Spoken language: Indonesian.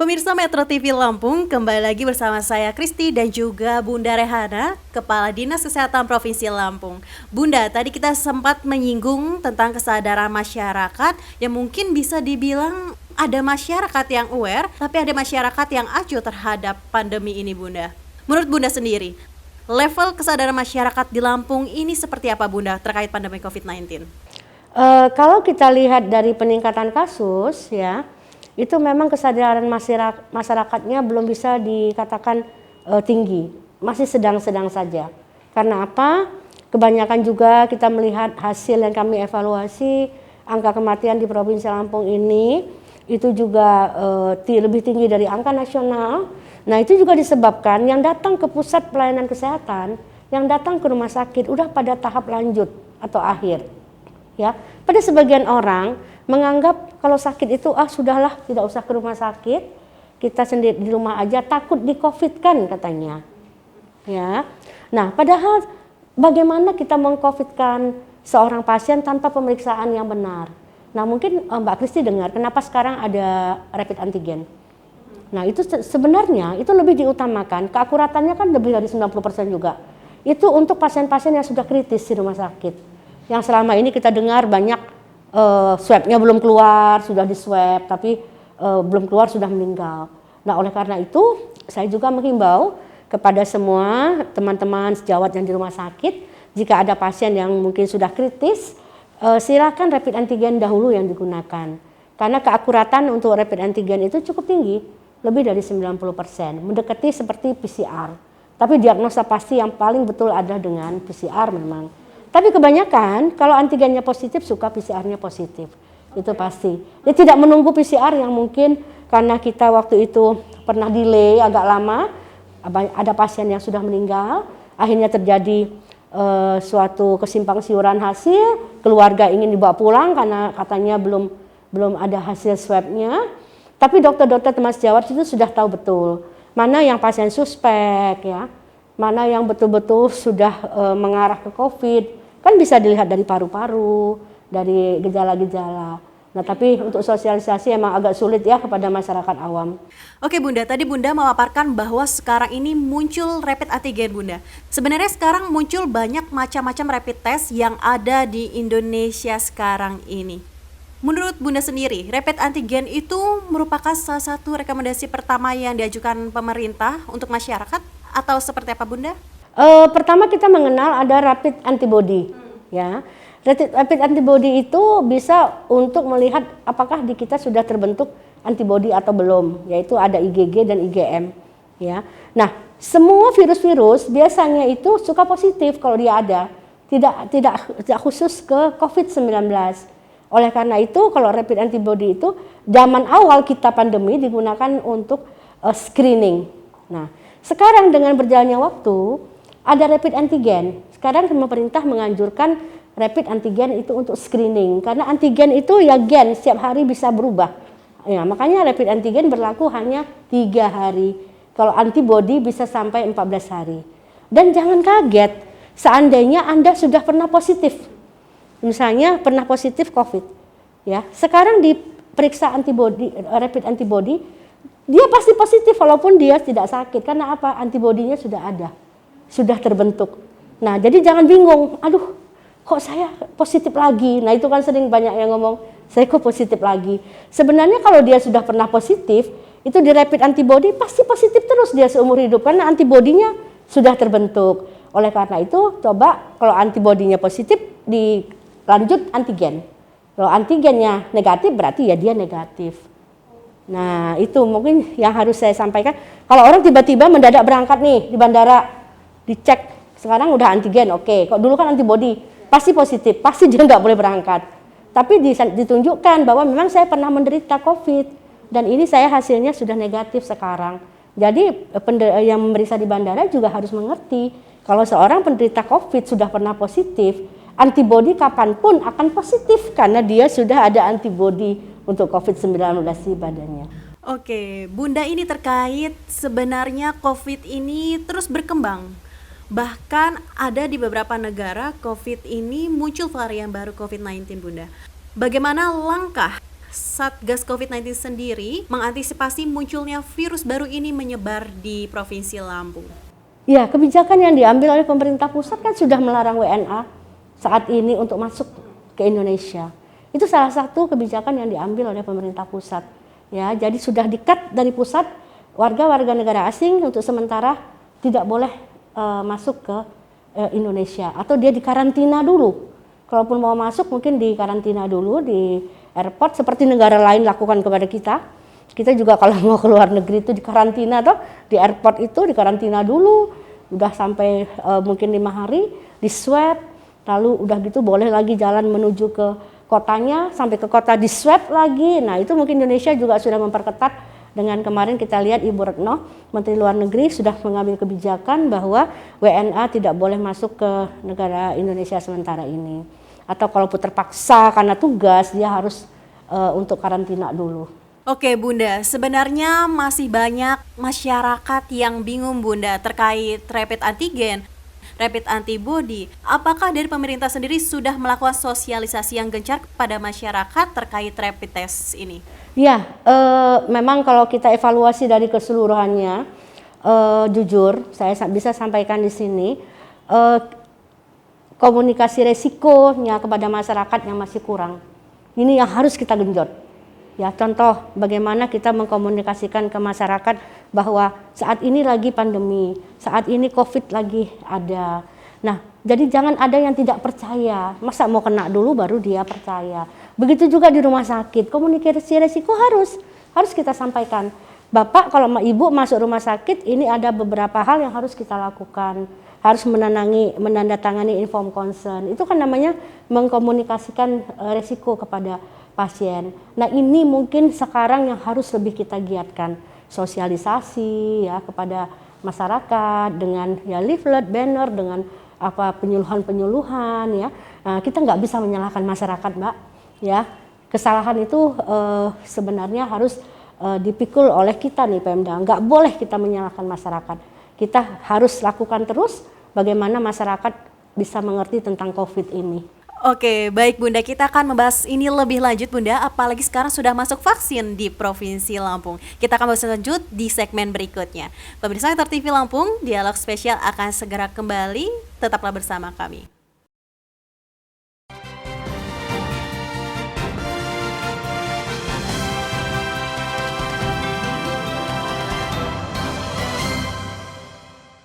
Pemirsa Metro TV Lampung, kembali lagi bersama saya Kristi dan juga Bunda Rehana, Kepala Dinas Kesehatan Provinsi Lampung. Bunda, tadi kita sempat menyinggung tentang kesadaran masyarakat yang mungkin bisa dibilang ada masyarakat yang aware, tapi ada masyarakat yang acuh terhadap pandemi ini, Bunda. Menurut Bunda sendiri, level kesadaran masyarakat di Lampung ini seperti apa, Bunda, terkait pandemi COVID-19? Kalau kita lihat dari peningkatan kasus, ya, itu memang kesadaran masyarakatnya belum bisa dikatakan tinggi, masih sedang-sedang saja. Karena apa? Kebanyakan juga kita melihat hasil yang kami evaluasi, angka kematian di Provinsi Lampung ini itu juga lebih tinggi dari angka nasional. Nah, itu juga disebabkan yang datang ke pusat pelayanan kesehatan, yang datang ke rumah sakit udah pada tahap lanjut atau akhir. Ya, pada sebagian orang menganggap kalau sakit itu sudahlah, tidak usah ke rumah sakit, kita sendiri di rumah aja, takut di COVID kan katanya. Ya. Nah, padahal bagaimana kita meng-COVID-kan seorang pasien tanpa pemeriksaan yang benar? Nah, mungkin Mbak Kristi dengar kenapa sekarang ada rapid antigen. Nah, itu sebenarnya itu lebih diutamakan, keakuratannya kan lebih dari 90% juga. Itu untuk pasien-pasien yang sudah kritis di rumah sakit. Yang selama ini kita dengar banyak swabnya belum keluar, sudah di swab, tapi belum keluar sudah meninggal. Nah, oleh karena itu saya juga menghimbau kepada semua teman-teman sejawat yang di rumah sakit, jika ada pasien yang mungkin sudah kritis, silakan rapid antigen dahulu yang digunakan. Karena keakuratan untuk rapid antigen itu cukup tinggi, lebih dari 90%, mendekati seperti PCR. Tapi diagnosa pasti yang paling betul adalah dengan PCR memang. Tapi kebanyakan kalau antigennya positif suka PCR-nya positif, itu pasti. Dia tidak menunggu PCR yang mungkin karena kita waktu itu pernah delay agak lama, ada pasien yang sudah meninggal, akhirnya terjadi suatu kesimpang siuran hasil, keluarga ingin dibawa pulang karena katanya belum ada hasil swabnya. Tapi dokter-dokter teman sejawat itu sudah tahu betul mana yang pasien suspek, ya, mana yang betul-betul sudah mengarah ke COVID. Kan bisa dilihat dari paru-paru, dari gejala-gejala. Nah, tapi untuk sosialisasi emang agak sulit ya kepada masyarakat awam. Oke Bunda, tadi Bunda memaparkan bahwa sekarang ini muncul rapid antigen Bunda. Sebenarnya sekarang muncul banyak macam-macam rapid test yang ada di Indonesia sekarang ini. Menurut Bunda sendiri, rapid antigen itu merupakan salah satu rekomendasi pertama yang diajukan pemerintah untuk masyarakat atau seperti apa Bunda? Pertama kita mengenal ada rapid antibody, ya. Rapid antibody itu bisa untuk melihat apakah di kita sudah terbentuk antibody atau belum, yaitu ada IgG dan IgM, ya. Nah, semua virus-virus biasanya itu suka positif kalau dia ada, tidak khusus ke COVID-19. Oleh karena itu, kalau rapid antibody itu zaman awal kita pandemi digunakan untuk screening. Nah, sekarang dengan berjalannya waktu ada rapid antigen. Sekarang pemerintah menganjurkan rapid antigen itu untuk screening. Karena antigen itu ya gen, setiap hari bisa berubah. Ya, makanya rapid antigen berlaku hanya 3 hari. Kalau antibody bisa sampai 14 hari. Dan jangan kaget, seandainya Anda sudah pernah positif. Misalnya pernah positif COVID. Ya, sekarang diperiksa antibody, rapid antibody, dia pasti positif walaupun dia tidak sakit. Karena apa? Antibodinya sudah ada. Sudah terbentuk. Nah, jadi jangan bingung, aduh kok saya positif lagi. Nah, itu kan sering banyak yang ngomong, saya kok positif lagi. Sebenarnya kalau dia sudah pernah positif, itu di rapid antibody pasti positif terus dia seumur hidup karena antibodinya sudah terbentuk. Oleh karena itu, coba kalau antibodinya positif dilanjut antigen. Kalau antigennya negatif berarti ya dia negatif. Nah, itu mungkin yang harus saya sampaikan. Kalau orang tiba-tiba mendadak berangkat nih di bandara, dicek sekarang udah antigen, oke. Kok dulu kan antibody, pasti positif, pasti dia nggak boleh berangkat. Tapi ditunjukkan bahwa memang saya pernah menderita COVID dan ini saya hasilnya sudah negatif sekarang. Jadi yang memeriksa di bandara juga harus mengerti kalau seorang penderita COVID sudah pernah positif, antibody kapanpun akan positif karena dia sudah ada antibody untuk COVID-19 di badannya. Oke, Bunda, ini terkait sebenarnya COVID ini terus berkembang. Bahkan ada di beberapa negara COVID ini muncul varian baru COVID-19 Bunda. Bagaimana langkah Satgas COVID-19 sendiri mengantisipasi munculnya virus baru ini menyebar di Provinsi Lampung? Ya, kebijakan yang diambil oleh pemerintah pusat kan sudah melarang WNA saat ini untuk masuk ke Indonesia. Itu salah satu kebijakan yang diambil oleh pemerintah pusat. Ya, jadi sudah di-cut dari pusat, warga negara asing untuk sementara tidak boleh masuk ke Indonesia, atau dia dikarantina dulu. Kalaupun mau masuk mungkin dikarantina dulu di airport seperti negara lain lakukan kepada kita. Kita juga kalau mau ke luar negeri itu dikarantina toh, di airport itu dikarantina dulu, udah sampai mungkin 5 hari, di swab, lalu udah gitu boleh lagi jalan menuju ke kotanya, sampai ke kota di swab lagi. Nah itu mungkin Indonesia juga sudah memperketat. Dengan kemarin kita lihat Ibu Retno, Menteri Luar Negeri sudah mengambil kebijakan bahwa WNA tidak boleh masuk ke negara Indonesia sementara ini. Atau kalau terpaksa karena tugas, dia harus untuk karantina dulu. Oke Bunda, sebenarnya masih banyak masyarakat yang bingung Bunda terkait rapid antigen, rapid antibody. Apakah dari pemerintah sendiri sudah melakukan sosialisasi yang gencar kepada masyarakat terkait rapid test ini? Ya, memang kalau kita evaluasi dari keseluruhannya, jujur saya bisa sampaikan di sini, komunikasi resikonya kepada masyarakat yang masih kurang. Ini yang harus kita genjot. Ya, contoh bagaimana kita mengkomunikasikan ke masyarakat bahwa saat ini lagi pandemi, saat ini COVID lagi ada. Nah, jadi jangan ada yang tidak percaya. Masa mau kena dulu baru dia percaya. Begitu juga di rumah sakit, komunikasi resiko harus kita sampaikan. Bapak kalau Ibu masuk rumah sakit, ini ada beberapa hal yang harus kita lakukan. Harus menandatangani inform consent. Itu kan namanya mengkomunikasikan resiko kepada pasien. Nah, ini mungkin sekarang yang harus lebih kita giatkan. Sosialisasi ya kepada masyarakat dengan ya leaflet, banner, dengan penyuluhan-penyuluhan ya. Nah, kita nggak bisa menyalahkan masyarakat, Mbak. Ya, kesalahan itu sebenarnya harus dipikul oleh kita nih Pemda. Nggak boleh kita menyalahkan masyarakat. Kita harus lakukan terus bagaimana masyarakat bisa mengerti tentang COVID ini. Oke, baik Bunda, kita akan membahas ini lebih lanjut Bunda, apalagi sekarang sudah masuk vaksin di Provinsi Lampung. Kita akan bahas lanjut di segmen berikutnya. Pemirsa Metro TV Lampung, dialog spesial akan segera kembali, tetaplah bersama kami.